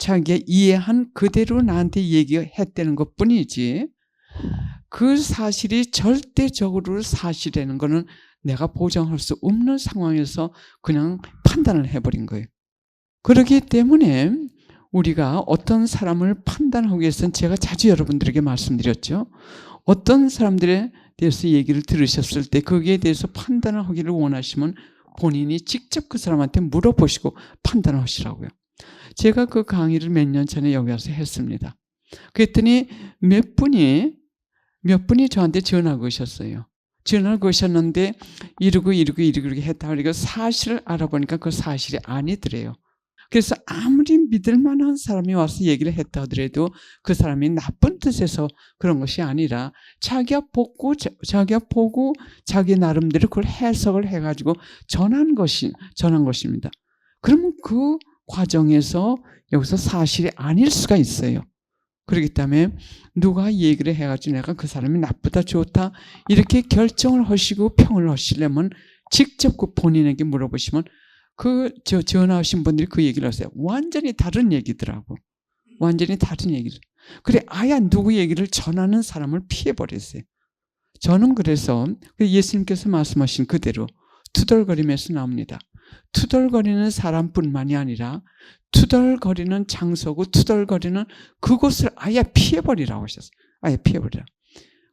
자기가 이해한 그대로 나한테 얘기했다는 것뿐이지 그 사실이 절대적으로 사실이라는 거는 내가 보장할 수 없는 상황에서 그냥 판단을 해버린 거예요. 그렇기 때문에 우리가 어떤 사람을 판단하기 위해서는 제가 자주 여러분들에게 말씀드렸죠. 어떤 사람들에 대해서 얘기를 들으셨을 때 거기에 대해서 판단을 하기를 원하시면 본인이 직접 그 사람한테 물어보시고 판단을 하시라고요. 제가 그 강의를 몇 년 전에 여기 와서 했습니다. 그랬더니 몇 분이 저한테 전화가 오셨어요. 전화가 오셨는데 이러고 했다. 그러니까 사실을 알아보니까 그 사실이 아니더래요. 그래서 아무리 믿을 만한 사람이 와서 얘기를 했다 하더라도 그 사람이 나쁜 뜻에서 그런 것이 아니라 자기가 보고 자기 나름대로 그걸 해석을 해가지고 전한 것입니다. 그러면 그 과정에서 여기서 사실이 아닐 수가 있어요. 그렇기 때문에 누가 얘기를 해가지고 내가 그 사람이 나쁘다 좋다 이렇게 결정을 하시고 평을 하시려면 직접 그 본인에게 물어보시면 전화하신 분들이 그 얘기를 하세요. 완전히 다른 얘기더라고. 완전히 다른 얘기를. 그래 아예 누구 얘기를 전하는 사람을 피해버렸어요. 저는 그래서 예수님께서 말씀하신 그대로 투덜거림에서 나옵니다. 투덜거리는 사람뿐만이 아니라 투덜거리는 장소고 투덜거리는 그곳을 아예 피해버리라고 하셨어요. 아예 피해버리라.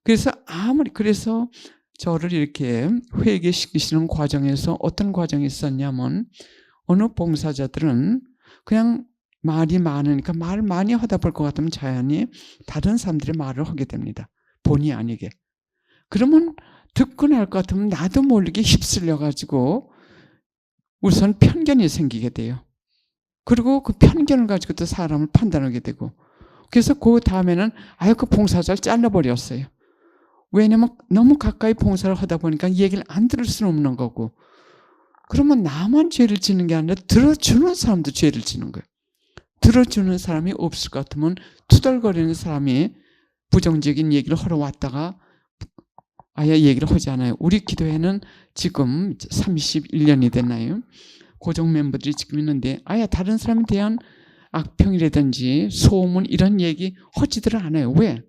그래서 저를 이렇게 회개시키시는 과정에서 어떤 과정이 있었냐면 어느 봉사자들은 그냥 말이 많으니까 말 많이 하다 볼 것 같으면 자연히 다른 사람들의 말을 하게 됩니다. 본의 아니게. 그러면 듣고 날 것 같으면 나도 모르게 휩쓸려가지고 우선 편견이 생기게 돼요. 그리고 그 편견을 가지고 또 사람을 판단하게 되고 그래서 그 다음에는 아예 그 봉사자를 잘라버렸어요. 왜냐면 너무 가까이 봉사를 하다 보니까 얘기를 안 들을 수는 없는 거고 그러면 나만 죄를 지는 게 아니라 들어주는 사람도 죄를 지는 거예요. 들어주는 사람이 없을 것 같으면 투덜거리는 사람이 부정적인 얘기를 하러 왔다가 아예 얘기를 하지 않아요. 우리 기도회는 지금 31년이 됐나요? 고정 멤버들이 지금 있는데 아예 다른 사람에 대한 악평이라든지 소문 이런 얘기 하지들 않아요. 왜?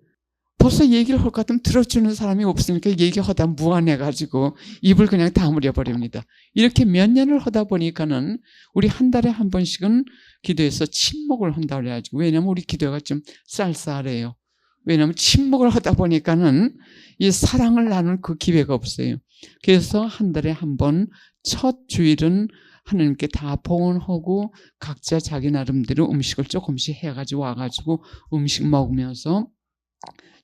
벌써 얘기를 할 것 같으면 들어주는 사람이 없으니까 얘기하다 무안해가지고 입을 그냥 다물어 버립니다. 이렇게 몇 년을 하다 보니까는 우리 한 달에 한 번씩은 기도해서 침묵을 한다고 그래가지고 왜냐면 우리 기도가 좀 쌀쌀해요. 왜냐면 침묵을 하다 보니까는 이 사랑을 나눌 그 기회가 없어요. 그래서 한 달에 한 번 첫 주일은 하나님께 다 봉헌하고 각자 자기 나름대로 음식을 조금씩 해가지고 와가지고 음식 먹으면서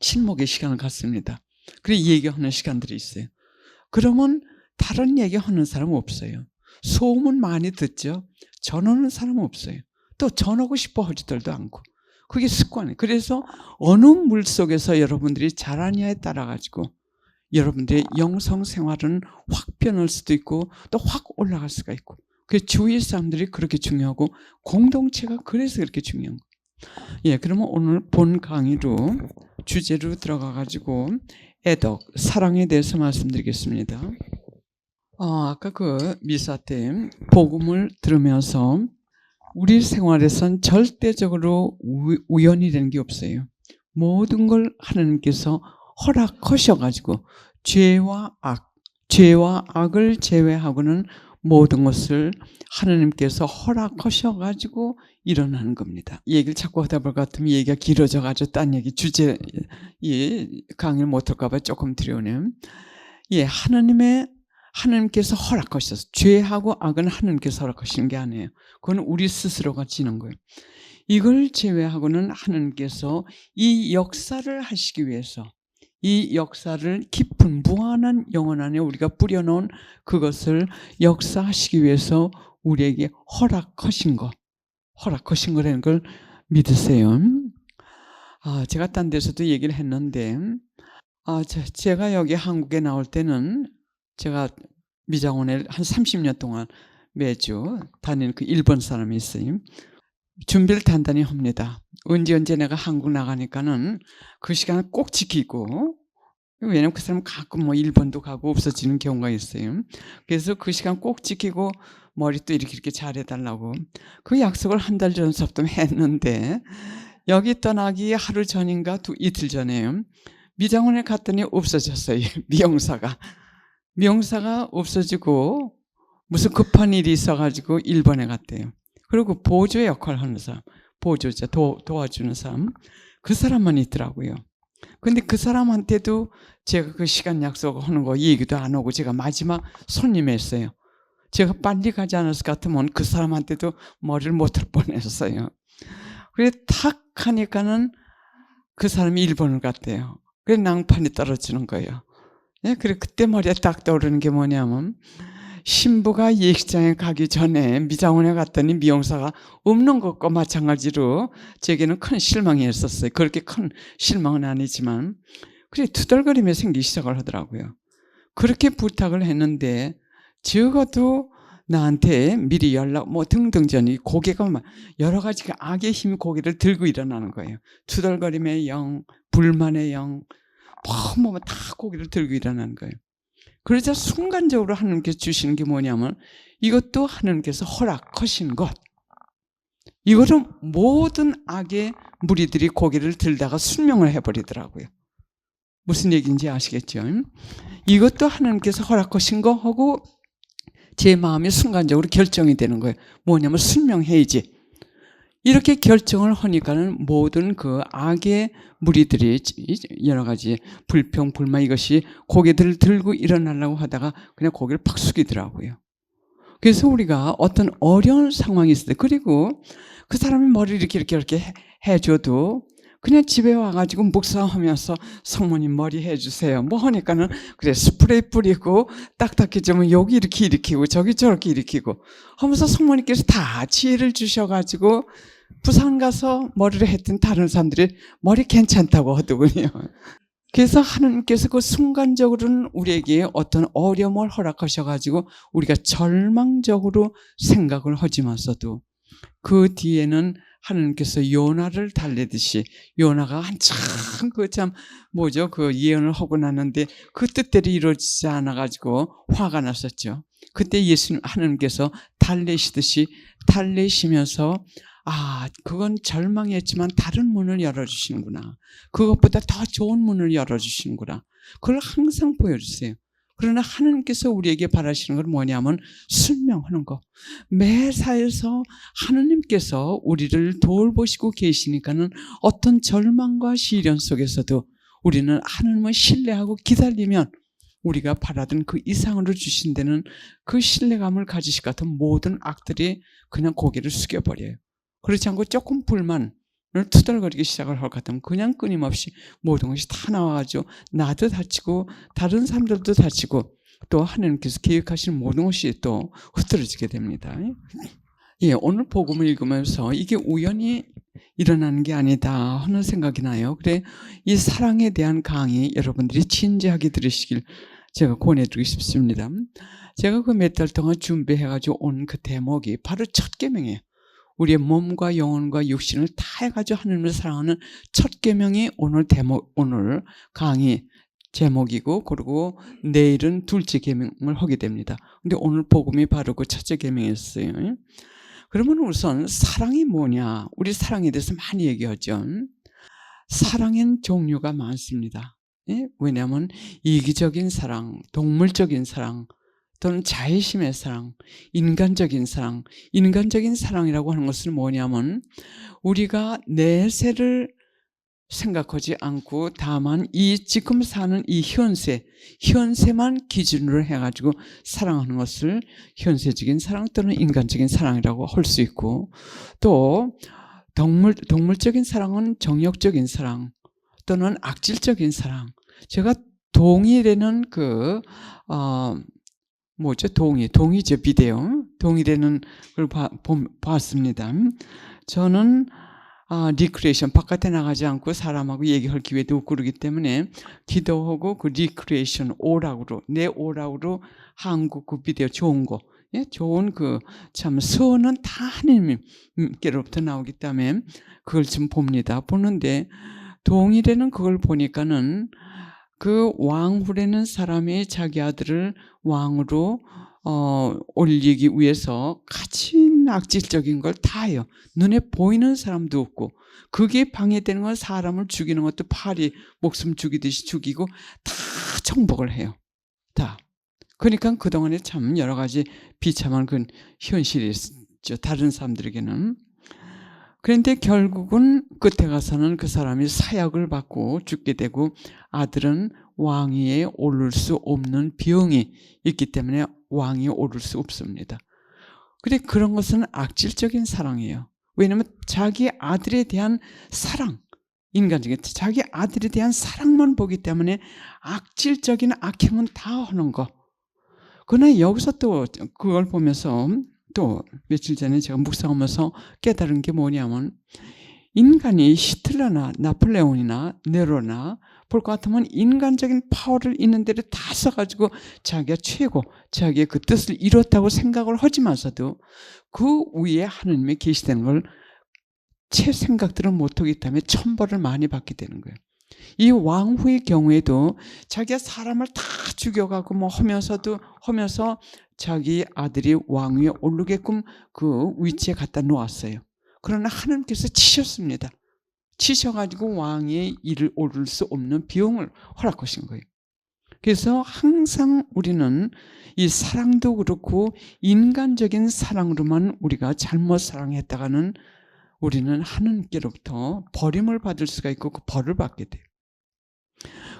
침묵의 시간을 갖습니다. 그리고 얘기하는 시간들이 있어요. 그러면 다른 얘기하는 사람은 없어요. 소문 많이 듣죠. 전하는 사람은 없어요. 또 전하고 싶어 하지들도 않고. 그게 습관이에요. 그래서 어느 물 속에서 여러분들이 자라냐에 따라 가지고 여러분들의 영성 생활은 확 변할 수도 있고 또 확 올라갈 수가 있고 그 주위 사람들이 그렇게 중요하고 공동체가 그래서 그렇게 중요한 거예요. 예, 그러면 오늘 본 강의로 주제로 들어가 가지고 애덕, 사랑에 대해서 말씀드리겠습니다. 아까 그 미사 때 복음을 들으면서 우리 생활에선 절대적으로 우연이 되는 게 없어요. 모든 걸 하나님께서 허락하셔가지고 죄와 악을 제외하고는 모든 것을 하나님께서 허락하셔가지고 일어나는 겁니다. 얘기를 자꾸 하다 볼 것 같으면 얘기가 길어져가지고 딴 얘기 주제 강의를 못할까 봐 조금 드려오네요. 예, 하나님께서 허락하셔서 죄하고 악은 하나님께서 허락하시는 게 아니에요. 그건 우리 스스로가 지는 거예요. 이걸 제외하고는 하나님께서 이 역사를 하시기 위해서 이 역사를 깊은 무한한 영혼 안에 우리가 뿌려놓은 그것을 역사하시기 위해서 우리에게 허락하신 거라는 걸 믿으세요. 제가 딴 데서도 얘기를 했는데 제가 여기 한국에 나올 때는 제가 미장원에 한 30년 동안 매주 다니는 그 일본 사람이 있어요. 준비를 단단히 합니다. 언제 내가 한국 나가니까는 그 시간을 꼭 지키고 왜냐면 그 사람 가끔 뭐 일본도 가고 없어지는 경우가 있어요. 그래서 그 시간 꼭 지키고 머리도 이렇게 잘해달라고 그 약속을 한 달 전서부터 했는데 여기 떠나기 하루 전인가 이틀 전에요. 미장원에 갔더니 없어졌어요. 미용사가 없어지고 무슨 급한 일이 있어가지고 일본에 갔대요. 그리고 보조 역할 하는 사람, 보조자 도와주는 사람, 그 사람만 있더라고요. 근데 그 사람한테도 제가 그 시간 약속하는 거 얘기도 안 하고 제가 마지막 손님이었어요. 제가 빨리 가지 않았을 것 같으면 그 사람한테도 머리를 못할 뻔했어요. 그래 탁 하니까는 그 사람이 일본을 갔대요. 그래 낭판이 떨어지는 거예요. 예, 그래 그때 머리에 딱 떠오르는 게 뭐냐면 신부가 예식장에 가기 전에 미장원에 갔더니 미용사가 없는 것과 마찬가지로 제게는 큰 실망이었었어요. 그렇게 큰 실망은 아니지만 그래 투덜거림이 생기기 시작을 하더라고요. 그렇게 부탁을 했는데 적어도 나한테 미리 연락 뭐 등등 전이 고개가 막 여러 가지 악의 힘이 고개를 들고 일어나는 거예요. 투덜거림의 영, 불만의 영, 뭐 다 고개를 들고 일어나는 거예요. 그러자 순간적으로 하나님께서 주시는 게 뭐냐면 이것도 하나님께서 허락하신 것. 이거는 모든 악의 무리들이 고개를 들다가 순명을 해버리더라고요. 무슨 얘기인지 아시겠죠? 이것도 하나님께서 허락하신 거 하고 제 마음이 순간적으로 결정이 되는 거예요. 뭐냐면 순명해야지. 이렇게 결정을 하니까는 모든 그 악의 무리들이 여러 가지 불평, 불만 이것이 고개들을 들고 일어나려고 하다가 그냥 고개를 팍 숙이더라고요. 그래서 우리가 어떤 어려운 상황이 있을 때 그리고 그 사람이 머리를 이렇게 해줘도 그냥 집에 와가지고 묵상하면서 성모님 머리 해주세요. 뭐 하니까는 그래 스프레이 뿌리고 딱딱해지면 여기 이렇게 일으키고 저기 저렇게 일으키고 하면서 성모님께서 다 지혜를 주셔가지고 부산 가서 머리를 했던 다른 사람들이 머리 괜찮다고 하더군요. 그래서 하나님께서 그 순간적으로는 우리에게 어떤 어려움을 허락하셔가지고 우리가 절망적으로 생각을 하지만서도 그 뒤에는 하나님께서 요나를 달래듯이 요나가 한참 그 예언을 하고 났는데 그 뜻대로 이루어지지 않아가지고 화가 났었죠. 그때 하나님께서 달래시듯이 달래시면서 그건 절망이었지만 다른 문을 열어주시는구나. 그것보다 더 좋은 문을 열어주시는구나. 그걸 항상 보여주세요. 그러나 하나님께서 우리에게 바라시는 건 뭐냐면 순명하는 거. 매사에서 하나님께서 우리를 돌보시고 계시니까는 어떤 절망과 시련 속에서도 우리는 하나님을 신뢰하고 기다리면 우리가 바라던 그 이상으로 주신 데는 그 신뢰감을 가지실 것 같은 모든 악들이 그냥 고개를 숙여버려요. 그렇지 않고 조금 불만을 투덜거리기 시작을 할 것 같으면 그냥 끊임없이 모든 것이 다 나와가지고 나도 다치고 다른 사람들도 다치고 또 하나님께서 계획하시는 모든 것이 또 흐트러지게 됩니다. 예, 오늘 복음을 읽으면서 이게 우연히 일어나는 게 아니다 하는 생각이 나요. 그래 이 사랑에 대한 강의 여러분들이 진지하게 들으시길 제가 권해드리고 싶습니다. 제가 그 몇 달 동안 준비해가지고 온 그 대목이 바로 첫 계명이에요. 우리의 몸과 영혼과 육신을 다 해가지고 하나님을 사랑하는 첫 계명이 오늘 강의 제목이고 그리고 내일은 둘째 계명을 하게 됩니다. 근데 오늘 복음이 바로 그 첫째 계명이었어요. 그러면 우선 사랑이 뭐냐? 우리 사랑에 대해서 많이 얘기하죠. 사랑엔 종류가 많습니다. 예? 왜냐하면 이기적인 사랑, 동물적인 사랑, 또는 자애심의 사랑, 인간적인 사랑이라고 하는 것은 뭐냐면 우리가 내세를 생각하지 않고 다만 이 지금 사는 이 현세만 기준으로 해가지고 사랑하는 것을 현세적인 사랑 또는 인간적인 사랑이라고 할 수 있고 또 동물적인 사랑은 정욕적인 사랑 또는 악질적인 사랑. 제가 동일에는 동이죠, 비데오. 동일에는 걸 봤습니다. 저는 리크레이션, 바깥에 나가지 않고 사람하고 얘기할 기회도 없고 그러기 때문에 기도하고 그 리크레이션 내 오락으로 한국 그 비디오 좋은 거, 예? 좋은 참 선은 다 하나님께로부터 나오기 때문에 그걸 좀 보는데 동일에는 그걸 보니까는 그 왕후라는 사람이 자기 아들을 왕으로 올리기 위해서 가진 악질적인 걸 다 해요. 눈에 보이는 사람도 없고, 그게 방해되는 건 사람을 죽이는 것도 파리 목숨 죽이듯이 죽이고 다 정복을 해요. 다. 그러니까 그동안에 참 여러 가지 비참한 그 현실이 있었죠. 다른 사람들에게는. 그런데 결국은 끝에 가서는 그 사람이 사약을 받고 죽게 되고, 아들은 왕위에 오를 수 없는 병이 있기 때문에 왕위에 오를 수 없습니다. 그런데 그런 것은 악질적인 사랑이에요. 왜냐하면 자기 아들에 대한 사랑, 인간적인 자기 아들에 대한 사랑만 보기 때문에 악질적인 악행은 다 하는 거. 그러나 여기서 또 그걸 보면서 또 며칠 전에 제가 묵상하면서 깨달은 게 뭐냐면, 인간이 히틀러나 나폴레온이나 네로나 볼 것 같으면 인간적인 파워를 있는 데를 다 써가지고 자기가 최고, 자기의 그 뜻을 이뤘다고 생각을 하지만서도 그 위에 하느님의 계시되는 걸 채 생각들은 못하기 때문에 천벌을 많이 받게 되는 거예요. 이 왕후의 경우에도 자기가 사람을 다 죽여가고 뭐 하면서 자기 아들이 왕위에 오르게끔 그 위치에 갖다 놓았어요. 그러나 하나님께서 치셨습니다. 치셔가지고 왕위에 오를 수 없는 비용을 허락하신 거예요. 그래서 항상 우리는 이 사랑도 그렇고 인간적인 사랑으로만 우리가 잘못 사랑했다가는 우리는 하나님께로부터 버림을 받을 수가 있고 그 벌을 받게 돼요.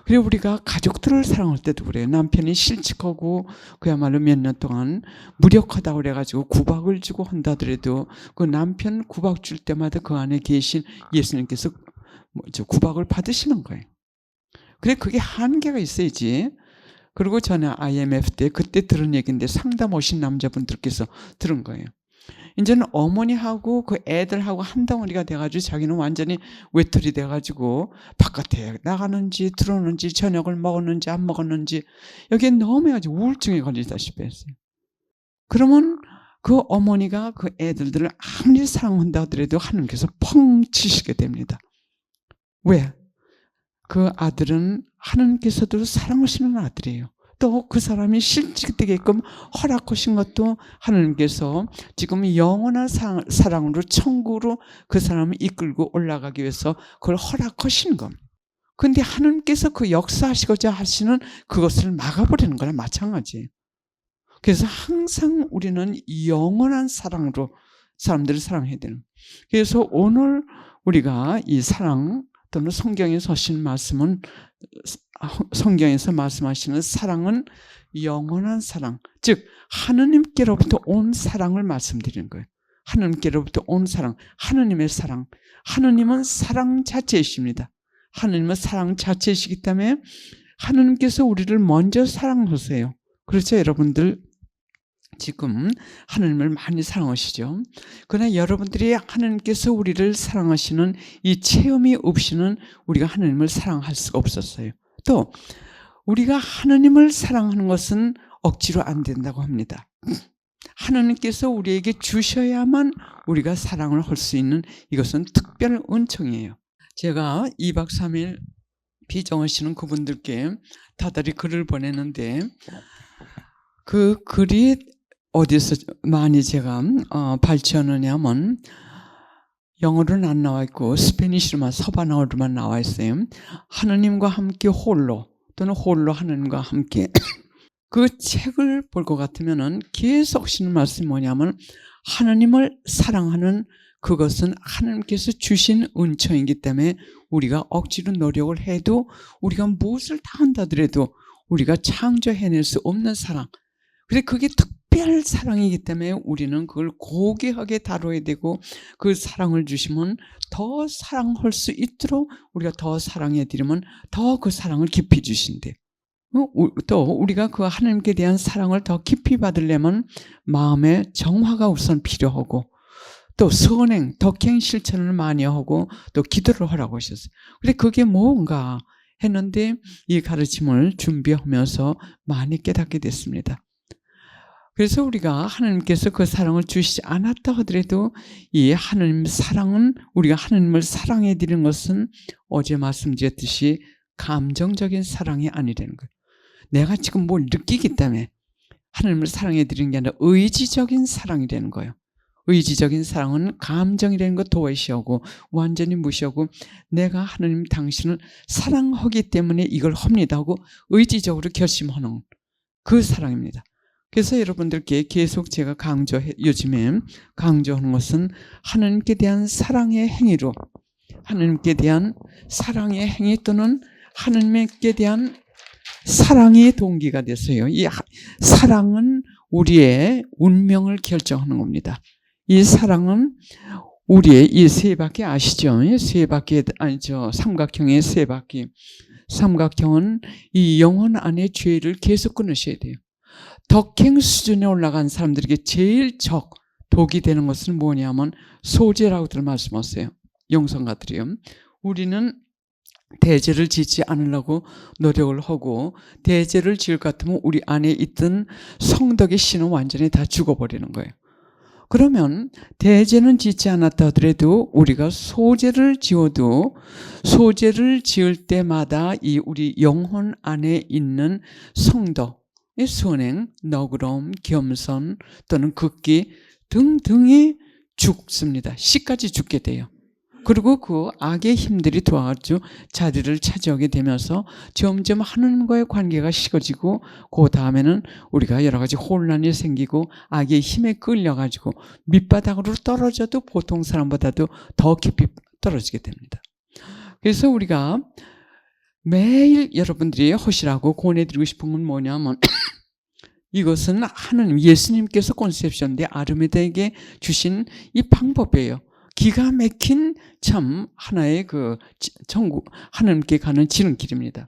그리고 우리가 가족들을 사랑할 때도 그래요. 남편이 실직하고 그야말로 몇 년 동안 무력하다고 그래가지고 구박을 주고 한다더라도 그 남편 구박 줄 때마다 그 안에 계신 예수님께서 구박을 받으시는 거예요. 그래, 그게 한계가 있어야지. 그리고 전에 IMF 때 그때 들은 얘기인데 상담 오신 남자분들께서 들은 거예요. 이제는 어머니하고 그 애들하고 한 덩어리가 돼가지고 자기는 완전히 외톨이 돼가지고 바깥에 나가는지 들어오는지 저녁을 먹었는지 안 먹었는지 여기에 너무 해가지고 우울증에 걸리다시피 했어요. 그러면 그 어머니가 그 애들을 아무리 사랑한다 하더라도 하나님께서 펑 치시게 됩니다. 왜? 그 아들은 하나님께서도 사랑하시는 아들이에요. 또 그 사람이 실직되게끔 허락하신 것도 하나님께서 지금 영원한 사랑으로 천국으로 그 사람을 이끌고 올라가기 위해서 그걸 허락하신 겁니다. 그런데 하나님께서 그 역사하시고자 하시는 그것을 막아버리는 거랑 마찬가지예요. 그래서 항상 우리는 영원한 사랑으로 사람들을 사랑해야 되는 거예요. 그래서 오늘 우리가 이 사랑 또는 성경에서 하신 말씀은, 성경에서 말씀하시는 사랑은 영원한 사랑, 즉 하느님께로부터 온 사랑을 말씀드리는 거예요. 하느님께로부터 온 사랑, 하느님의 사랑. 하느님은 사랑 자체이십니다. 하느님은 사랑 자체이시기 때문에 하느님께서 우리를 먼저 사랑하세요. 그렇죠, 여러분들? 지금 하느님을 많이 사랑하시죠. 그러나 여러분들이 하느님께서 우리를 사랑하시는 이 체험이 없이는 우리가 하느님을 사랑할 수가 없었어요. 또 우리가 하느님을 사랑하는 것은 억지로 안 된다고 합니다. 하느님께서 우리에게 주셔야만 우리가 사랑을 할 수 있는, 이것은 특별 은총이에요. 제가 2박 3일 비정하시는 그분들께 다달이 글을 보냈는데, 그 글이 어디서 많이 제가 발췌하느냐면 영어로는 안 나와 있고 스페니쉬로만, 서바나어로만 나와 있어요. 하느님과 함께 홀로, 또는 홀로 하느님과 함께. 그 책을 볼 것 같으면은 계속 하시는 말씀이 뭐냐면, 하느님을 사랑하는 그것은 하느님께서 주신 은총이기 때문에 우리가 억지로 노력을 해도, 우리가 무엇을 다 한다더라도 우리가 창조해낼 수 없는 사랑. 그래서 그게 특별 사랑이기 때문에 우리는 그걸 고귀하게 다뤄야 되고, 그 사랑을 주시면 더 사랑할 수 있도록 우리가 더 사랑해 드리면 더 그 사랑을 깊이 주신대. 또 우리가 그 하나님께 대한 사랑을 더 깊이 받으려면 마음의 정화가 우선 필요하고, 또 선행, 덕행 실천을 많이 하고, 또 기도를 하라고 하셨어요. 그래, 그게 뭔가 했는데 이 가르침을 준비하면서 많이 깨닫게 됐습니다. 그래서 우리가 하나님께서 그 사랑을 주시지 않았다 하더라도 이 하나님 사랑은, 우리가 하나님을 사랑해 드리는 것은 어제 말씀드렸듯이 감정적인 사랑이 아니라는 거예요. 내가 지금 뭘 느끼기 때문에 하나님을 사랑해 드리는 게 아니라 의지적인 사랑이 되는 거예요. 의지적인 사랑은 감정이라는 것 도외시하고 완전히 무시하고 내가 하나님 당신을 사랑하기 때문에 이걸 합니다 하고 의지적으로 결심하는 그 사랑입니다. 그래서 여러분들께 계속 제가 요즘에 강조하는 것은 하나님께 대한 사랑의 행위로, 하나님께 대한 사랑의 행위 또는 하나님께 대한 사랑의 동기가 됐어요. 이 사랑은 우리의 운명을 결정하는 겁니다. 이 사랑은 우리의 이 세 바퀴 아시죠? 세 바퀴, 아니죠. 삼각형의 세 바퀴. 삼각형은 이 영혼 안에 죄를 계속 끊으셔야 돼요. 덕행 수준에 올라간 사람들에게 제일 독이 되는 것은 뭐냐면 소재라고들 말씀하세요. 영성가들이요. 우리는 대죄를 짓지 않으려고 노력을 하고 대죄를 지을 것 같으면 우리 안에 있던 성덕의 신은 완전히 다 죽어버리는 거예요. 그러면 대죄는 짓지 않았다 하더라도 우리가 소죄를 지어도 소죄를 지을 때마다 이 우리 영혼 안에 있는 성덕의 선행, 너그러움, 겸손 또는 극기 등등이 죽습니다. 씨까지 죽게 돼요. 그리고 그 악의 힘들이 도와가지고 자리를 차지하게 되면서 점점 하나님과의 관계가 식어지고 그 다음에는 우리가 여러 가지 혼란이 생기고 악의 힘에 끌려가지고 밑바닥으로 떨어져도 보통 사람보다도 더 깊이 떨어지게 됩니다. 그래서 우리가 매일 여러분들이 하시라고 권해드리고 싶은 건 뭐냐면 이것은 하나님 예수님께서 콘셉션인데 아르메다에게 주신 이 방법이에요. 기가 막힌 참 하나의 그 천국 하나님께 가는 지름길입니다.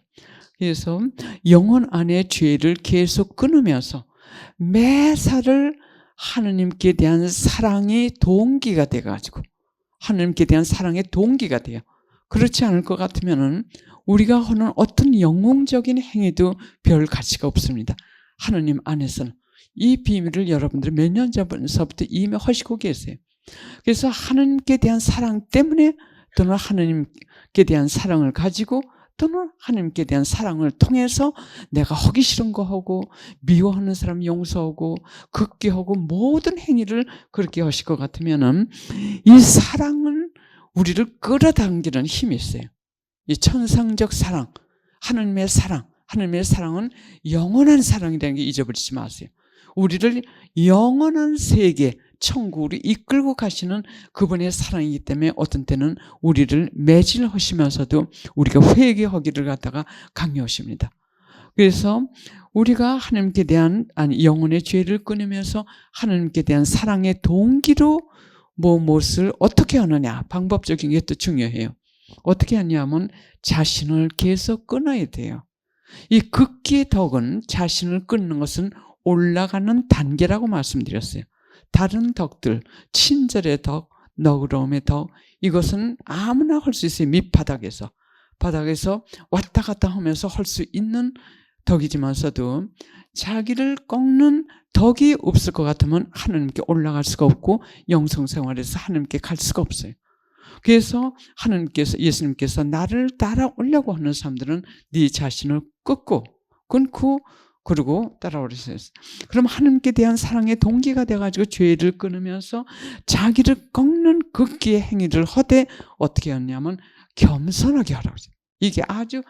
그래서 영혼 안의 죄를 계속 끊으면서 매사를 하나님께 대한 사랑의 동기가 돼가지고 하나님께 대한 사랑의 동기가 돼요. 그렇지 않을 것 같으면은 우리가 하는 어떤 영웅적인 행위도 별 가치가 없습니다. 하나님 안에서는 이 비밀을 여러분들이 몇 년 전서부터 이미 하시고 계세요. 그래서 하나님께 대한 사랑 때문에 또는 하나님께 대한 사랑을 가지고 또는 하나님께 대한 사랑을 통해서 내가 하기 싫은 거 하고 미워하는 사람 용서하고 극기하고 모든 행위를 그렇게 하실 것 같으면은 이 사랑은 우리를 끌어당기는 힘이 있어요. 이 천상적 사랑, 하나님의 사랑은 영원한 사랑이라는 게 잊어버리지 마세요. 우리를 영원한 세계 천국으로 이끌고 가시는 그분의 사랑이기 때문에 어떤 때는 우리를 매질하시면서도 우리가 회개하기를 갖다가 강요하십니다. 그래서 우리가 하나님께 대한 영혼의 죄를 끊으면서 하나님께 대한 사랑의 동기로 무엇을 어떻게 하느냐 방법적인 게 또 중요해요. 어떻게 하냐면 자신을 계속 끊어야 돼요. 이 극기의 덕은 자신을 끊는 것은 올라가는 단계라고 말씀드렸어요. 다른 덕들, 친절의 덕, 너그러움의 덕 이것은 아무나 할 수 있어요. 밑바닥에서 바닥에서 왔다 갔다 하면서 할 수 있는 덕이지만서도 자기를 꺾는 덕이 없을 것 같으면 하나님께 올라갈 수가 없고 영성생활에서 하나님께 갈 수가 없어요. 그래서 예수님께서 나를 따라오려고 하는 사람들은 네 자신을 끊고 그리고 따라오셨어요. 그럼 하나님께 대한 사랑의 동기가 돼가지고 죄를 끊으면서 자기를 꺾는 극기의 행위를 하되 어떻게 했냐면 겸손하게 하라고 했어요. 이게 아주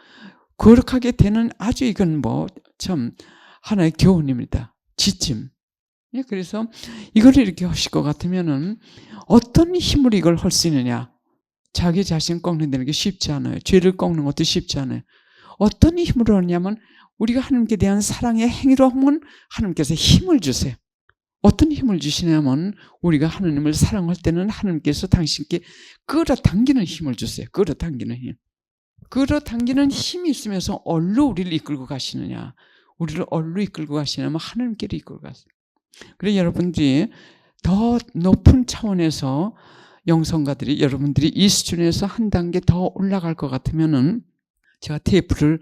거룩하게 되는 아주 이건 참 하나의 교훈입니다. 지침. 그래서 이걸 이렇게 하실 것 같으면은 어떤 힘으로 이걸 할 수 있느냐? 자기 자신 꺾는다는 게 쉽지 않아요. 죄를 꺾는 것도 쉽지 않아요. 어떤 힘으로 하냐면 우리가 하나님께 대한 사랑의 행위로 하면 하나님께서 힘을 주세요. 어떤 힘을 주시냐면 우리가 하나님을 사랑할 때는 하나님께서 당신께 끌어당기는 힘을 주세요. 끌어당기는 힘. 끌어당기는 힘이 있으면서 어디로 우리를 이끌고 가시느냐. 우리를 어디로 이끌고 가시냐면 하나님께로 이끌고 가세요. 그래서 여러분들이 더 높은 차원에서 영성가들이 여러분들이 이 수준에서 한 단계 더 올라갈 것 같으면은 제가 테이프를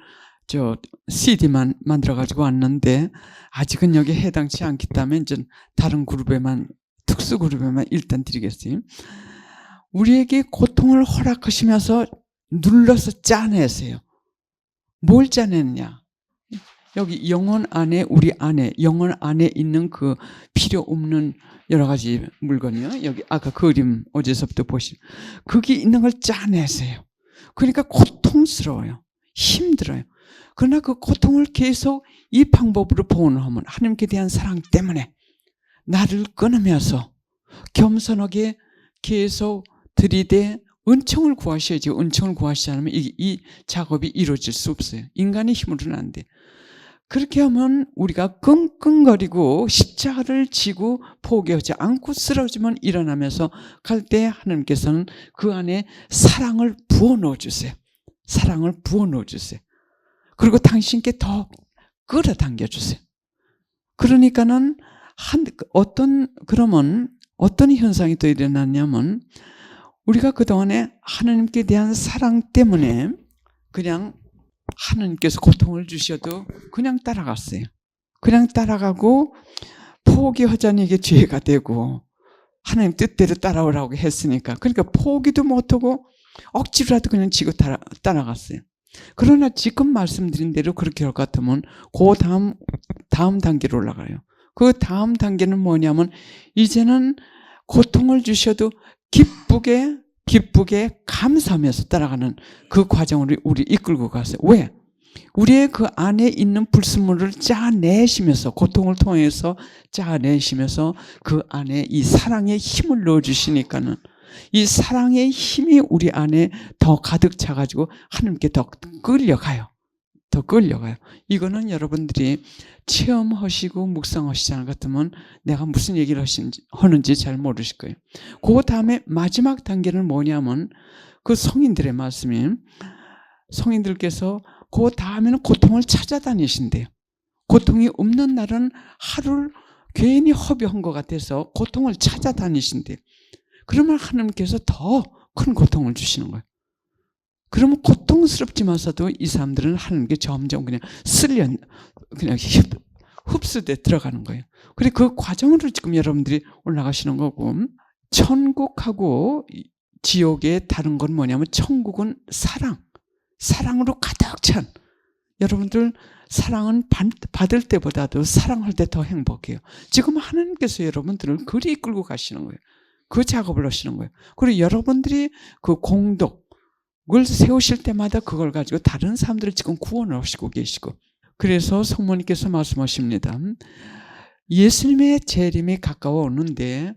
CD만 만들어가지고 왔는데 아직은 여기에 해당치 않기 때문에 이제 다른 그룹에만 특수 그룹에만 일단 드리겠어요. 우리에게 고통을 허락하시면서 눌러서 짜내세요. 뭘 짜냈냐? 여기 영혼 안에, 우리 안에, 영혼 안에 있는 그 필요 없는 여러 가지 물건이요. 여기 아까 그림 어제서부터 보신 거기 있는 걸 짜내세요. 그러니까 고통스러워요. 힘들어요. 그러나 그 고통을 계속 이 방법으로 보온하면 하나님께 대한 사랑 때문에 나를 끊으면서 겸손하게 계속 들이대 은총을 구하셔야지. 은총을 구하시지 않으면 이 작업이 이루어질 수 없어요. 인간의 힘으로는 안 돼. 그렇게 하면 우리가 끙끙거리고 십자가를 지고 포기하지 않고 쓰러지면 일어나면서 갈 때 하나님께서는 그 안에 사랑을 부어 넣어주세요. 사랑을 부어 넣어주세요. 그리고 당신께 더 끌어당겨 주세요. 그러니까는 그러면 어떤 현상이 또 일어났냐면 우리가 그동안에 하나님께 대한 사랑 때문에 그냥 하나님께서 고통을 주셔도 그냥 따라갔어요. 그냥 따라가고 포기하자니 이게 죄가 되고 하나님 뜻대로 따라오라고 했으니까 그러니까 포기도 못하고 억지로라도 그냥 지고 따라갔어요. 그러나 지금 말씀드린 대로 그렇게 할 것 같으면 그 다음 단계로 올라가요. 그 다음 단계는 뭐냐면 이제는 고통을 주셔도 기쁘게 감사하면서 따라가는 그 과정을 우리 이끌고 갔어요. 왜? 우리의 그 안에 있는 불순물을 짜내시면서 고통을 통해서 짜내시면서 그 안에 이 사랑의 힘을 넣어주시니까는 이 사랑의 힘이 우리 안에 더 가득 차가지고 하나님께 더 끌려가요. 더 끌려가요. 이거는 여러분들이 체험하시고 묵상하시지 않을 것 같으면 내가 무슨 얘기를 하는지 잘 모르실 거예요. 그 다음에 마지막 단계는 뭐냐면 그 성인들의 말씀이 성인들께서 그 다음에는 고통을 찾아다니신대요. 고통이 없는 날은 하루를 괜히 허비한 것 같아서 고통을 찾아다니신대요. 그러면 하나님께서 더 큰 고통을 주시는 거예요. 그러면 고통스럽지만서도 이 사람들은 하나님께 점점 그냥 그냥 흡수돼 들어가는 거예요. 그리고 그 과정으로 지금 여러분들이 올라가시는 거고 천국하고 지옥의 다른 건 뭐냐면 천국은 사랑으로 가득 찬 여러분들 사랑은 받을 때보다도 사랑할 때 더 행복해요. 지금 하나님께서 여러분들을 그리 이끌고 가시는 거예요. 그 작업을 하시는 거예요. 그리고 여러분들이 그 공덕을 세우실 때마다 그걸 가지고 다른 사람들을 지금 구원을 하시고 계시고 그래서 성모님께서 말씀하십니다. 예수님의 재림이 가까워 오는데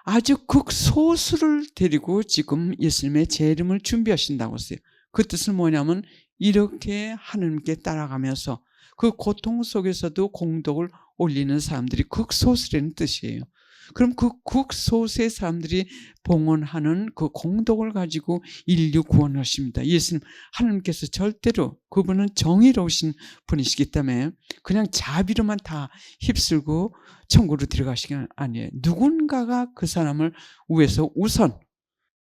아주 극소수를 데리고 지금 예수님의 재림을 준비하신다고 했어요. 그 뜻은 뭐냐면 이렇게 하나님께 따라가면서 그 고통 속에서도 공덕을 올리는 사람들이 극소수라는 뜻이에요. 그럼 그 극소수의 사람들이 봉헌하는 그 공덕을 가지고 인류 구원하십니다. 예수님 하나님께서 절대로 그분은 정의로우신 분이시기 때문에 그냥 자비로만 다 휩쓸고 천국으로 들어가시기 아니에요. 누군가가 그 사람을 위해서 우선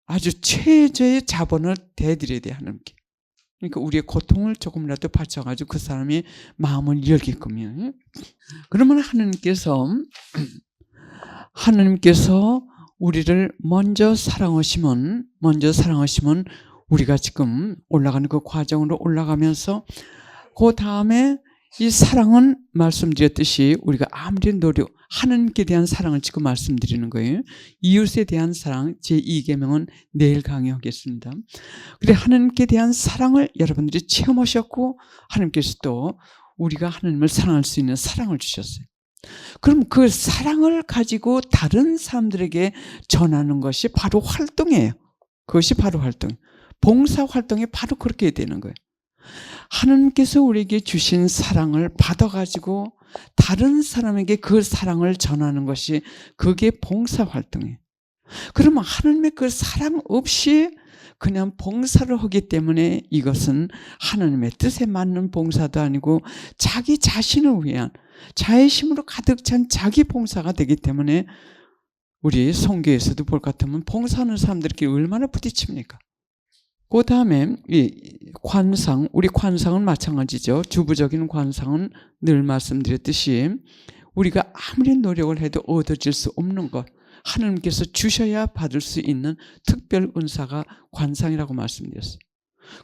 아주 최저의 자본을 대드려야 돼요. 하나님께. 그러니까 우리의 고통을 조금이라도 받쳐가지고 그 사람이 마음을 열게끔요. 그러면 하나님께서 우리를 먼저 사랑하시면 우리가 지금 올라가는 그 과정으로 올라가면서 그 다음에 이 사랑은 말씀드렸듯이 우리가 아무리 하나님께 대한 사랑을 지금 말씀드리는 거예요. 이웃에 대한 사랑 제2계명은 내일 강의하겠습니다. 그래 하나님께 대한 사랑을 여러분들이 체험하셨고 하나님께서 또 우리가 하나님을 사랑할 수 있는 사랑을 주셨어요. 그럼 그 사랑을 가지고 다른 사람들에게 전하는 것이 바로 활동이에요. 그것이 바로 활동. 봉사 활동이 바로 그렇게 되는 거예요. 하나님께서 우리에게 주신 사랑을 받아가지고 다른 사람에게 그 사랑을 전하는 것이 그게 봉사 활동이에요. 그러면 하나님의 그 사랑 없이 그냥 봉사를 하기 때문에 이것은 하나님의 뜻에 맞는 봉사도 아니고 자기 자신을 위한 자애심으로 가득 찬 자기 봉사가 되기 때문에 우리 성교에서도 볼 것 같으면 봉사하는 사람들끼리 얼마나 부딪힙니까? 그 다음에 이 관상, 우리 관상은 마찬가지죠. 주부적인 관상은 늘 말씀드렸듯이 우리가 아무리 노력을 해도 얻어질 수 없는 것, 하나님께서 주셔야 받을 수 있는 특별 은사가 관상이라고 말씀드렸어요.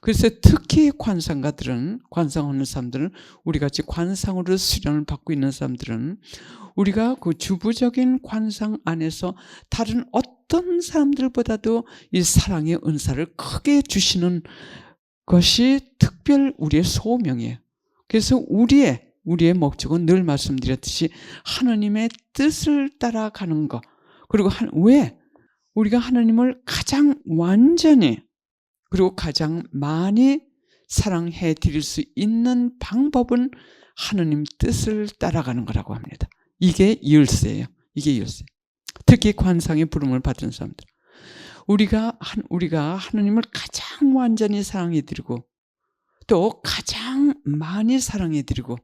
그래서 특히 관상하는 사람들은, 우리같이 관상으로 수련을 받고 있는 사람들은 우리가 그 주부적인 관상 안에서 다른 어떤 사람들보다도 이 사랑의 은사를 크게 주시는 것이 특별 우리의 소명이에요. 그래서 우리의 목적은 늘 말씀드렸듯이 하나님의 뜻을 따라가는 것. 그리고 왜? 우리가 하나님을 가장 완전히 그리고 가장 많이 사랑해 드릴 수 있는 방법은 하나님 뜻을 따라가는 거라고 합니다. 이게 열쇠예요. 이게 열쇠. 특히 관상의 부름을 받은 사람들. 우리가 하나님을 가장 완전히 사랑해 드리고 또 가장 많이 사랑해 드리고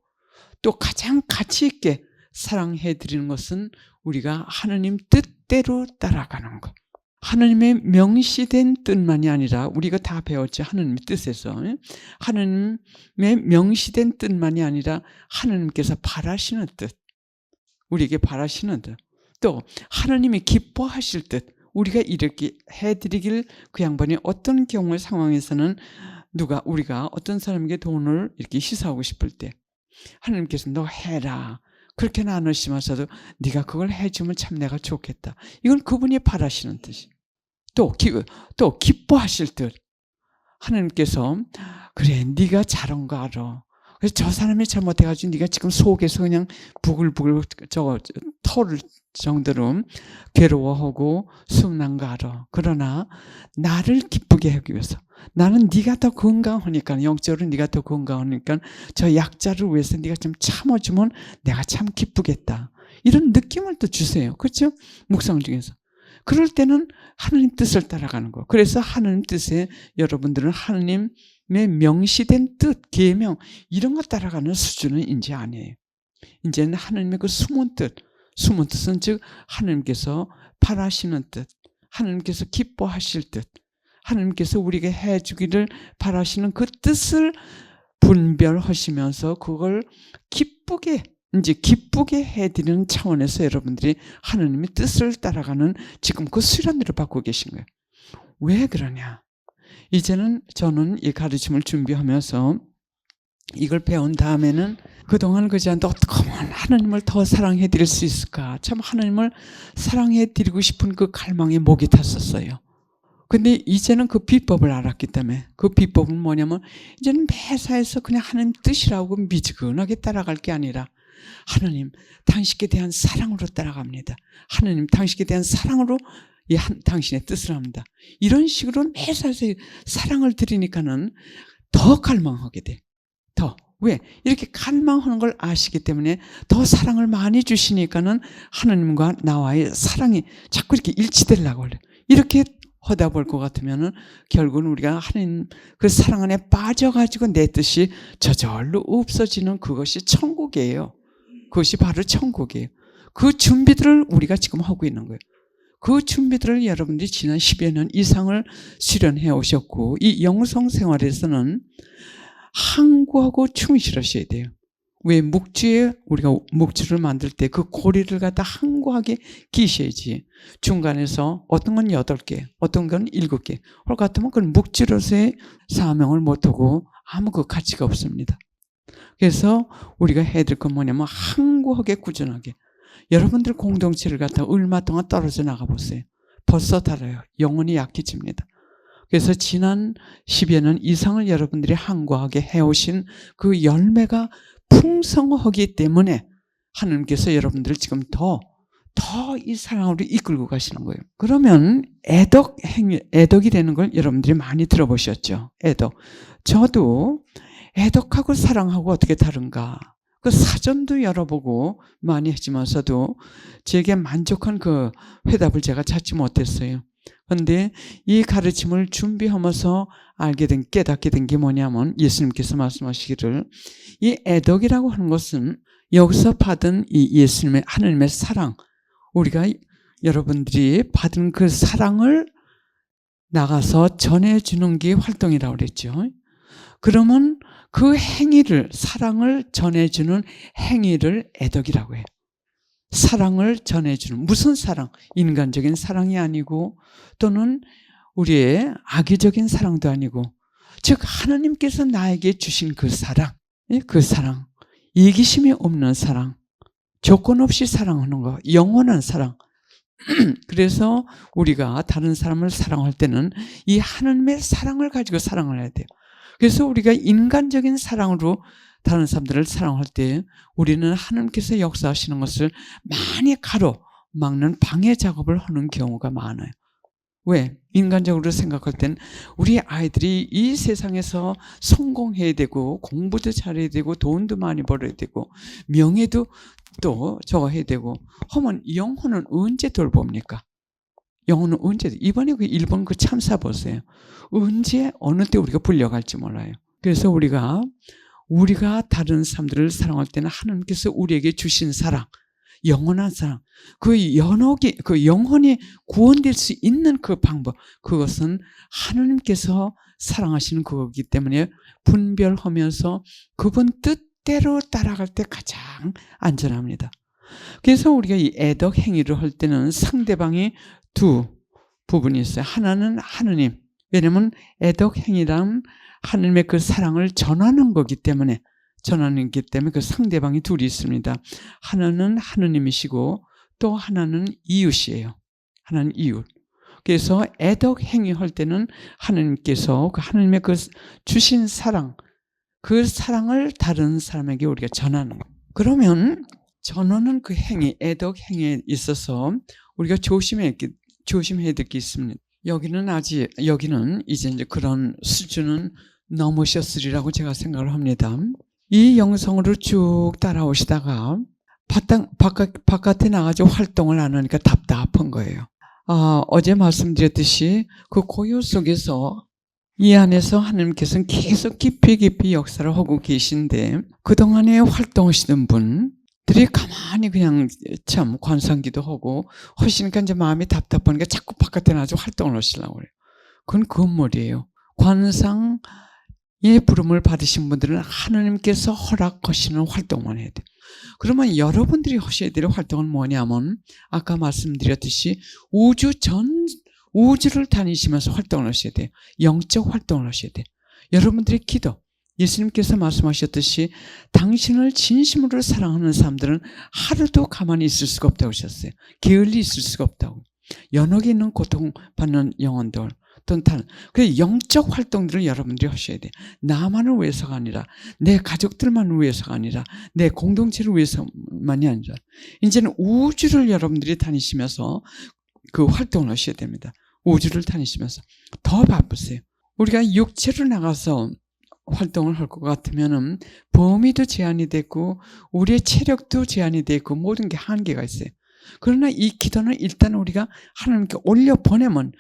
또 가장 가치 있게 사랑해 드리는 것은 우리가 하나님 뜻대로 따라가는 것. 하나님의 명시된 뜻만이 아니라, 우리가 다 배웠죠. 하나님의 뜻에서. 하나님의 명시된 뜻만이 아니라 하나님께서 바라시는 뜻, 우리에게 바라시는 뜻, 또 하나님이 기뻐하실 뜻, 우리가 이렇게 해드리길, 그 양반이 어떤 경우의 상황에서는 우리가 어떤 사람에게 돈을 이렇게 희사하고 싶을 때 하나님께서 너 해라, 그렇게는 안 하시면서도 네가 그걸 해주면 참 내가 좋겠다, 이건 그분이 바라시는 뜻이. 또 기뻐하실 뜻, 하나님께서 그래 네가 잘한 거 알아, 그래서 저 사람이 잘못해가지고 네가 지금 속에서 그냥 부글부글 털을 정도로 괴로워하고 숨난 거 알아. 그러나 나를 기쁘게 하기 위해서, 나는 네가 더 건강하니까, 영적으로 네가 더 건강하니까 저 약자를 위해서 네가 좀 참아주면 내가 참 기쁘겠다, 이런 느낌을 또 주세요. 그렇죠? 묵상 중에서. 그럴 때는 하나님 뜻을 따라가는 거. 그래서 하나님 뜻에 여러분들은 하나님의 명시된 뜻, 계명, 이런 거 따라가는 수준은 이제 아니에요. 이제는 하나님의 그 숨은 뜻은 즉 하나님께서 바라시는 뜻, 하나님께서 기뻐하실 뜻, 하나님께서 우리에게 해주기를 바라시는 그 뜻을 분별하시면서 그걸 기쁘게 해드리는 차원에서 여러분들이 하나님의 뜻을 따라가는 지금 그 수련들을 받고 계신 거예요. 왜 그러냐? 이제는 저는 이 가르침을 준비하면서 이걸 배운 다음에는 그동안 그지한테 어떻게 하면 하나님을 더 사랑해 드릴 수 있을까? 참 하나님을 사랑해 드리고 싶은 그 갈망에 목이 탔었어요. 근데 이제는 그 비법을 알았기 때문에, 그 비법은 뭐냐면 이제는 매사에서 그냥 하나님 뜻이라고 미지근하게 따라갈 게 아니라 하나님 당신께 대한 사랑으로 따라갑니다. 하나님 당신께 대한 사랑으로 당신의 뜻을 합니다. 이런 식으로 매사에서 사랑을 드리니까는 더 갈망하게 돼. 왜? 이렇게 갈망하는 걸 아시기 때문에 더 사랑을 많이 주시니까는 하나님과 나와의 사랑이 자꾸 이렇게 일치되려고 그래요. 이렇게 하다 볼 것 같으면은 결국은 우리가 하나님 그 사랑 안에 빠져가지고 내 뜻이 저절로 없어지는 그것이 천국이에요. 그것이 바로 천국이에요. 그 준비들을 우리가 지금 하고 있는 거예요. 그 준비들을 여러분들이 지난 10여 년 이상을 수련해 오셨고, 이 영성 생활에서는 항구하고 충실하셔야 돼요. 왜? 우리가 묵주를 만들 때 그 고리를 갖다 항구하게 끼셔야지. 중간에서 어떤 건 8개, 어떤 건 7개. 그걸 같으면 그건 묵주로서의 사명을 못하고 아무 그 가치가 없습니다. 그래서 우리가 해야 될 건 뭐냐면 항구하게 꾸준하게. 여러분들 공동체를 갖다 얼마 동안 떨어져 나가보세요. 벌써 달아요. 영혼이 약해집니다. 그래서 지난 10여 년 이상을 여러분들이 항구하게 해오신 그 열매가 풍성하기 때문에 하나님께서 여러분들을 지금 더 이 사랑으로 이끌고 가시는 거예요. 그러면 애덕이 되는 걸 여러분들이 많이 들어보셨죠? 저도 애덕하고 사랑하고 어떻게 다른가? 그 사전도 열어보고 많이 했지만서도 제게 만족한 그 회답을 제가 찾지 못했어요. 그런데 이 가르침을 준비하면서 깨닫게 된 게 뭐냐면, 예수님께서 말씀하시기를 이 애덕이라고 하는 것은 여기서 받은 이 예수님의 하나님의 사랑, 우리가 여러분들이 받은 그 사랑을 나가서 전해주는 게 활동이라고 그랬죠. 그러면 그 행위를, 사랑을 전해주는 행위를 애덕이라고 해요. 사랑을 전해주는, 무슨 사랑? 인간적인 사랑이 아니고 또는 우리의 악의적인 사랑도 아니고 즉 하나님께서 나에게 주신 그 사랑, 그 사랑, 이기심이 없는 사랑, 조건 없이 사랑하는 거, 영원한 사랑. 그래서 우리가 다른 사람을 사랑할 때는 이 하나님의 사랑을 가지고 사랑을 해야 돼요. 그래서 우리가 인간적인 사랑으로 다른 사람들을 사랑할 때 우리는 하나님께서 역사하시는 것을 많이 가로막는 방해 작업을 하는 경우가 많아요. 왜? 인간적으로 생각할 땐 우리 아이들이 이 세상에서 성공해야 되고 공부도 잘해야 되고 돈도 많이 벌어야 되고 명예도 또 저거 해야 되고 하면 영혼은 언제 돌봅니까? 영혼은 언제? 이번에 그 일본 그 참사 보세요. 언제 어느 때 우리가 불려갈지 몰라요. 그래서 우리가 다른 사람들을 사랑할 때는 하나님께서 우리에게 주신 사랑, 영원한 사랑, 그 영혼이 구원될 수 있는 그 방법, 그것은 하나님께서 사랑하시는 그거기 때문에 분별하면서 그분 뜻대로 따라갈 때 가장 안전합니다. 그래서 우리가 이 애덕 행위를 할 때는 상대방이 두 부분이 있어요. 하나는 하느님. 왜냐하면 애덕 행위란 하나님의 그 사랑을 전하는 거기 때문에 그 상대방이 둘이 있습니다. 하나는 하느님이시고 또 하나는 이웃이에요. 하나는 이웃. 그래서 애덕 행위할 때는 하나님께서 그 하나님의 그 주신 사랑, 그 사랑을 다른 사람에게 우리가 전하는 거예요. 그러면 전하는 그 행위, 애덕 행위에 있어서 우리가 조심해야 될 게 있습니다. 여기는 이제 그런 수준은 넘으셨으리라고 제가 생각을 합니다. 이 영성으로 쭉 따라오시다가 바깥에 나가서 활동을 안 하니까 답답한 거예요. 어제 말씀드렸듯이 그 고요 속에서 이 안에서 하나님께서는 계속 깊이 역사를 하고 계신데 그동안에 활동하시던 분들이 가만히 그냥 참 관상기도 하고 하시니까 이제 마음이 답답하니까 자꾸 바깥에 나가서 활동을 하시려고 그래요. 그건 건물이에요. 관상의 부름을 받으신 분들은 하나님께서 허락하시는 활동만 해야 돼요. 그러면 여러분들이 하셔야 될 활동은 뭐냐면 아까 말씀드렸듯이 우주를 다니시면서 활동을 하셔야 돼요. 영적 활동을 하셔야 돼요. 여러분들의 기도, 예수님께서 말씀하셨듯이 당신을 진심으로 사랑하는 사람들은 하루도 가만히 있을 수가 없다고 하셨어요. 게을리 있을 수가 없다고. 연옥에 있는 고통받는 영혼들 또는 그 영적 활동들을 여러분들이 하셔야 돼요. 나만을 위해서가 아니라 내 가족들만을 위해서가 아니라 내 공동체를 위해서만이 아니라 이제는 우주를 여러분들이 다니시면서 그 활동을 하셔야 됩니다. 우주를 다니시면서 더 바쁘세요. 우리가 육체로 나가서 활동을 할 것 같으면은 범위도 제한이 되고 우리의 체력도 제한이 되고 모든 게 한계가 있어요. 그러나 이 기도는 일단 우리가 하나님께 올려보내면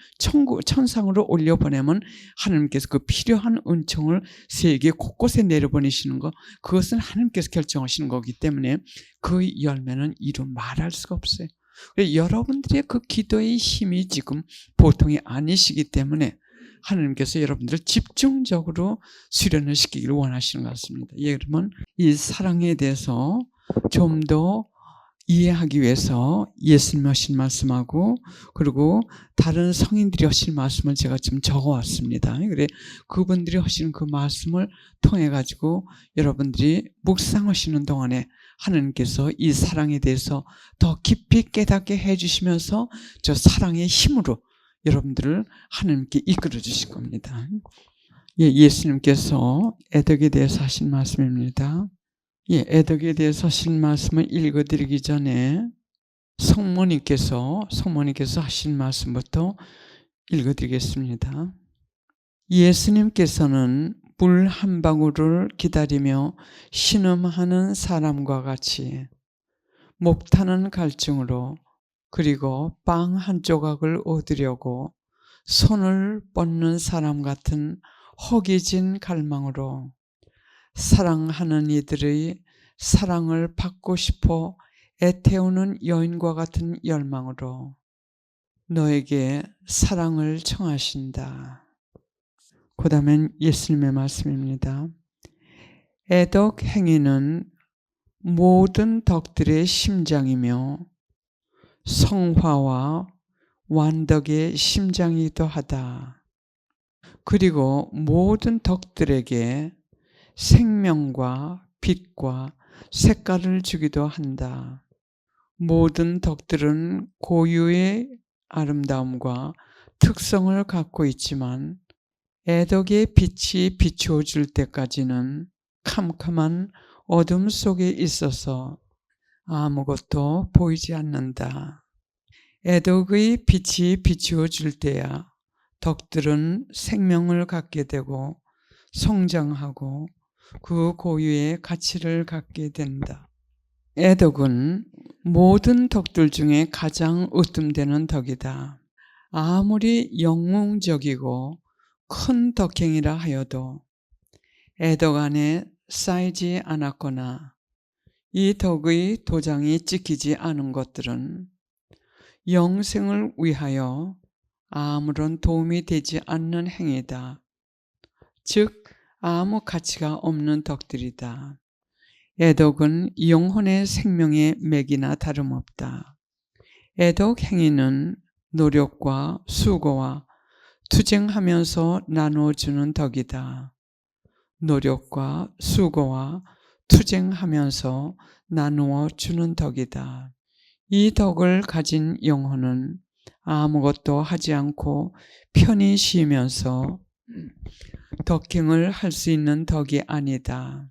천상으로 올려보내면 하나님께서 그 필요한 은총을 세계 곳곳에 내려보내시는 거, 그것은 하나님께서 결정하시는 거기 때문에 그 열매는 이루 말할 수가 없어요. 여러분들의 그 기도의 힘이 지금 보통이 아니시기 때문에 하나님께서 여러분들을 집중적으로 수련을 시키기를 원하시는 것 같습니다. 그러면 이 사랑에 대해서 좀 더 이해하기 위해서 예수님 하신 말씀하고 그리고 다른 성인들이 하신 말씀을 제가 지금 적어왔습니다. 그래 그분들이 하시는 그 말씀을 통해 가지고 여러분들이 묵상하시는 동안에 하나님께서 이 사랑에 대해서 더 깊이 깨닫게 해주시면서 저 사랑의 힘으로 여러분들을 하나님께 이끌어 주실 겁니다. 예수님께서 애덕에 대해서 하신 말씀입니다. 애덕에 대해서 하신 말씀을 읽어드리기 전에 성모님께서 하신 말씀부터 읽어드리겠습니다. 예수님께서는 물 한 방울을 기다리며 신음하는 사람과 같이 목타는 갈증으로 그리고 빵 한 조각을 얻으려고 손을 뻗는 사람 같은 허기진 갈망으로 사랑하는 이들의 사랑을 받고 싶어 애태우는 여인과 같은 열망으로 너에게 사랑을 청하신다. 그 다음엔 예수님의 말씀입니다. 애덕 행위는 모든 덕들의 심장이며 성화와 완덕의 심장이기도 하다. 그리고 모든 덕들에게 생명과 빛과 색깔을 주기도 한다. 모든 덕들은 고유의 아름다움과 특성을 갖고 있지만 애덕의 빛이 비추어 줄 때까지는 캄캄한 어둠 속에 있어서 아무것도 보이지 않는다. 애덕의 빛이 비추어 줄 때야 덕들은 생명을 갖게 되고 성장하고 그 고유의 가치를 갖게 된다. 애덕은 모든 덕들 중에 가장 으뜸되는 덕이다. 아무리 영웅적이고 큰 덕행이라 하여도 애덕 안에 쌓이지 않았거나 이 덕의 도장이 찍히지 않은 것들은 영생을 위하여 아무런 도움이 되지 않는 행위다. 즉 아무 가치가 없는 덕들이다. 애덕은 영혼의 생명의 맥이나 다름없다. 애덕 행위는 노력과 수고와 투쟁하면서 나누어주는 덕이다. 노력과 수고와 투쟁하면서 나누어 주는 덕이다. 이 덕을 가진 영혼은 아무것도 하지 않고 편히 쉬면서 덕행을 할 수 있는 덕이 아니다.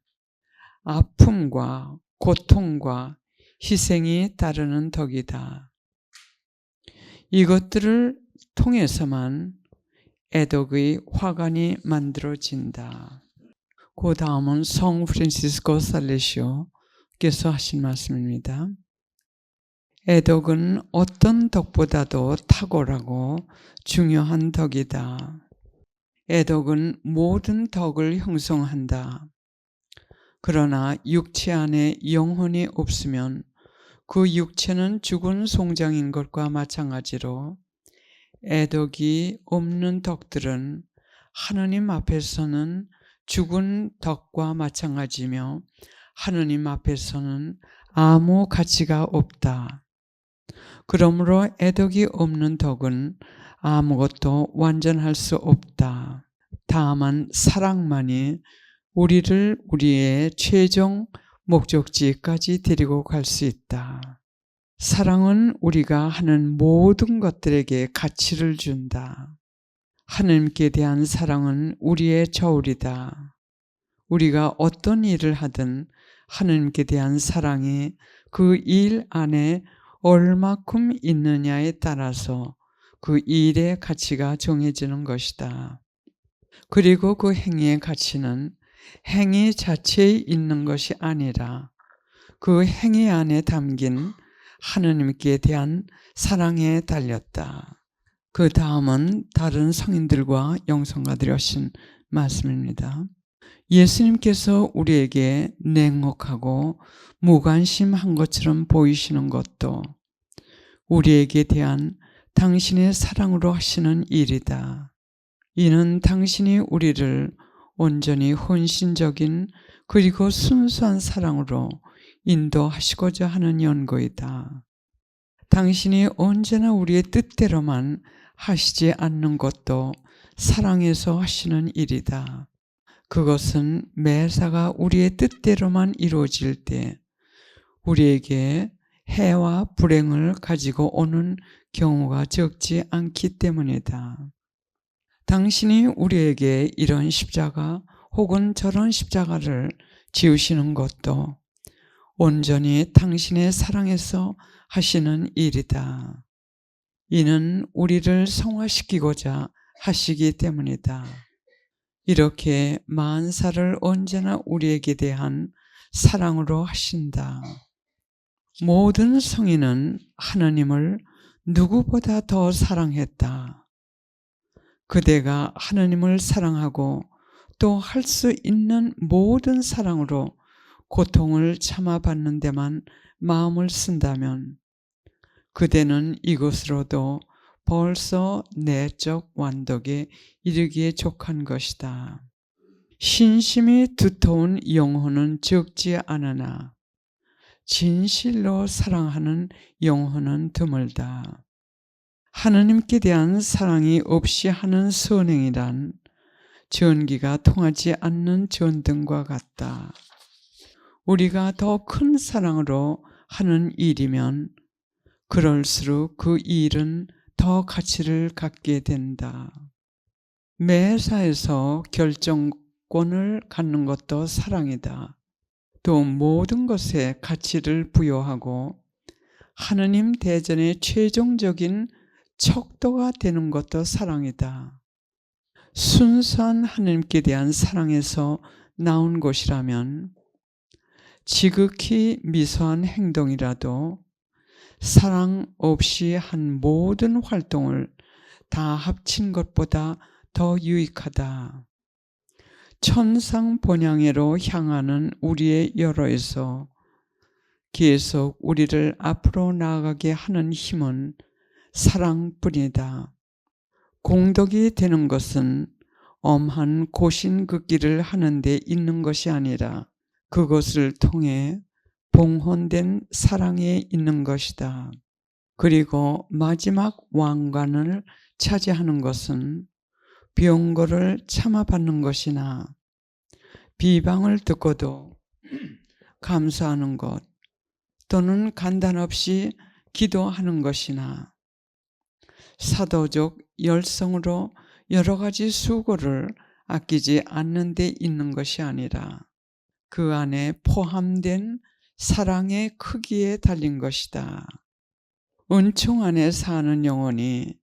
아픔과 고통과 희생이 따르는 덕이다. 이것들을 통해서만 애덕의 화관이 만들어진다. 그 다음은 성 프란시스코 살레시오께서 하신 말씀입니다. 애덕은 어떤 덕보다도 탁월하고 중요한 덕이다. 애덕은 모든 덕을 형성한다. 그러나 육체 안에 영혼이 없으면 그 육체는 죽은 송장인 것과 마찬가지로 애덕이 없는 덕들은 하느님 앞에서는 죽은 덕과 마찬가지며 하느님 앞에서는 아무 가치가 없다. 그러므로 애덕이 없는 덕은 아무것도 완전할 수 없다. 다만 사랑만이 우리를 우리의 최종 목적지까지 데리고 갈 수 있다. 사랑은 우리가 하는 모든 것들에게 가치를 준다. 하나님께 대한 사랑은 우리의 저울이다. 우리가 어떤 일을 하든 하나님께 대한 사랑이 그 일 안에 얼마큼 있느냐에 따라서 그 일의 가치가 정해지는 것이다. 그리고 그 행위의 가치는 행위 자체에 있는 것이 아니라 그 행위 안에 담긴 하느님께 대한 사랑에 달렸다. 그 다음은 다른 성인들과 영성가들이 하신 말씀입니다. 예수님께서 우리에게 냉혹하고 무관심한 것처럼 보이시는 것도 우리에게 대한 당신의 사랑으로 하시는 일이다. 이는 당신이 우리를 온전히 헌신적인 그리고 순수한 사랑으로 인도하시고자 하는 연고이다. 당신이 언제나 우리의 뜻대로만 하시지 않는 것도 사랑에서 하시는 일이다. 그것은 매사가 우리의 뜻대로만 이루어질 때 우리에게 해와 불행을 가지고 오는 경우가 적지 않기 때문이다. 당신이 우리에게 이런 십자가 혹은 저런 십자가를 지으시는 것도 온전히 당신의 사랑에서 하시는 일이다. 이는 우리를 성화시키고자 하시기 때문이다. 이렇게 만사를 언제나 우리에게 대한 사랑으로 하신다. 모든 성인은 하나님을 누구보다 더 사랑했다. 그대가 하나님을 사랑하고 또 할 수 있는 모든 사랑으로 고통을 참아받는 데만 마음을 쓴다면 그대는 이것으로도 벌써 내적 완덕에 이르기에 족한 것이다. 신심이 두터운 영혼은 적지 않으나 진실로 사랑하는 영혼은 드물다. 하나님께 대한 사랑이 없이 하는 선행이란 전기가 통하지 않는 전등과 같다. 우리가 더 큰 사랑으로 하는 일이면 그럴수록 그 일은 더 가치를 갖게 된다. 매사에서 결정권을 갖는 것도 사랑이다. 또 모든 것에 가치를 부여하고 하느님 대전의 최종적인 척도가 되는 것도 사랑이다. 순수한 하느님께 대한 사랑에서 나온 것이라면 지극히 미소한 행동이라도 사랑 없이 한 모든 활동을 다 합친 것보다 더 유익하다. 천상 본향회로 향하는 우리의 여로에서 계속 우리를 앞으로 나아가게 하는 힘은 사랑뿐이다. 공덕이 되는 것은 엄한 고신극기를 하는 데 있는 것이 아니라 그것을 통해 봉헌된 사랑에 있는 것이다. 그리고 마지막 왕관을 차지하는 것은 병거를 참아받는 것이나 비방을 듣고도 감사하는 것 또는 간단 없이 기도하는 것이나 사도적 열성으로 여러 가지 수고를 아끼지 않는 데 있는 것이 아니라 그 안에 포함된 사랑의 크기에 달린 것이다. 은총 안에 사는 영혼이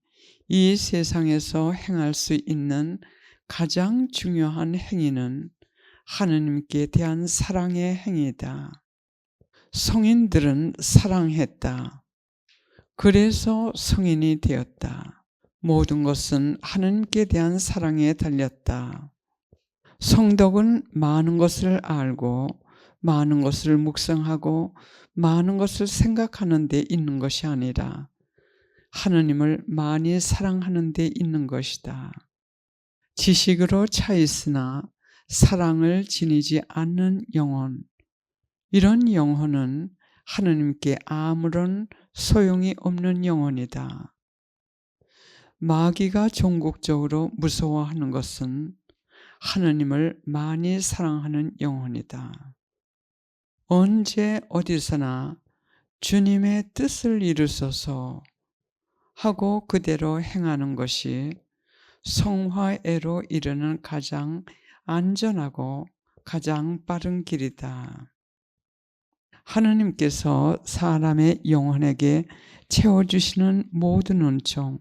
이 세상에서 행할 수 있는 가장 중요한 행위는 하느님께 대한 사랑의 행위다. 성인들은 사랑했다. 그래서 성인이 되었다. 모든 것은 하느님께 대한 사랑에 달렸다. 성덕은 많은 것을 알고 많은 것을 묵상하고 많은 것을 생각하는 데 있는 것이 아니라 하느님을 많이 하는 데 있는 것이다. 지식으로 차 있으나 사랑을 지니지 않는 영혼, 이런 영혼은 하느님께 아무런 소용이 없는 영혼이다. 마귀가 종국적으로 무서워하는 것은 하느님을 많이 사랑하는 영혼이다. 언제 어디서나 주님의 뜻을 이루소서 하고 그대로 행하는 것이 성화애로 이르는 가장 안전하고 가장 빠른 길이다. 하느님께서 사람의 영혼에게 채워주시는 모든 은총,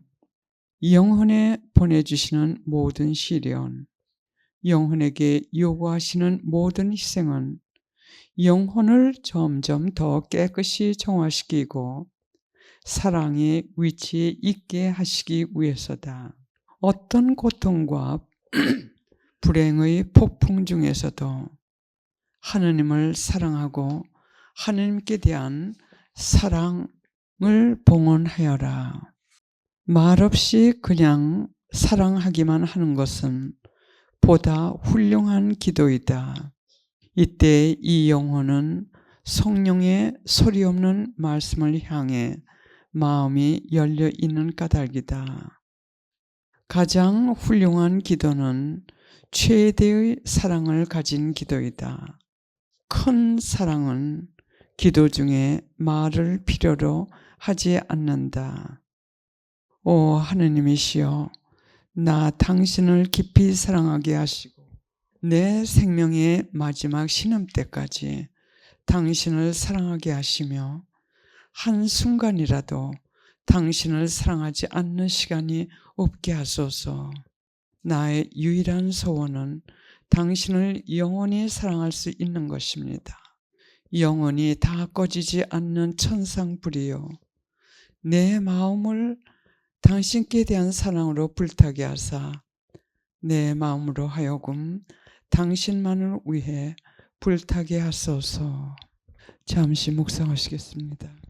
영혼에 보내주시는 모든 시련, 영혼에게 요구하시는 모든 희생은 영혼을 점점 더 깨끗이 정화시키고 사랑의 위치에 있게 하시기 위해서다. 어떤 고통과 불행의 폭풍 중에서도 하느님을 사랑하고 하느님께 대한 사랑을 봉헌하여라. 말없이 그냥 사랑하기만 하는 것은 보다 훌륭한 기도이다. 이때 이 영혼은 성령의 소리 없는 말씀을 향해 마음이 열려 있는 까닭이다. 가장 훌륭한 기도는 최대의 사랑을 가진 기도이다. 큰 사랑은 기도 중에 말을 필요로 하지 않는다. 오 하느님이시여, 나 당신을 깊이 사랑하게 하시고 내 생명의 마지막 신음 때까지 당신을 사랑하게 하시며 한순간이라도 당신을 사랑하지 않는 시간이 없게 하소서. 나의 유일한 소원은 당신을 영원히 사랑할 수 있는 것입니다. 영원히 다 꺼지지 않는 천상불이요, 내 마음을 당신께 대한 사랑으로 불타게 하사 내 마음으로 하여금 당신만을 위해 불타게 하소서. 잠시 묵상하시겠습니다.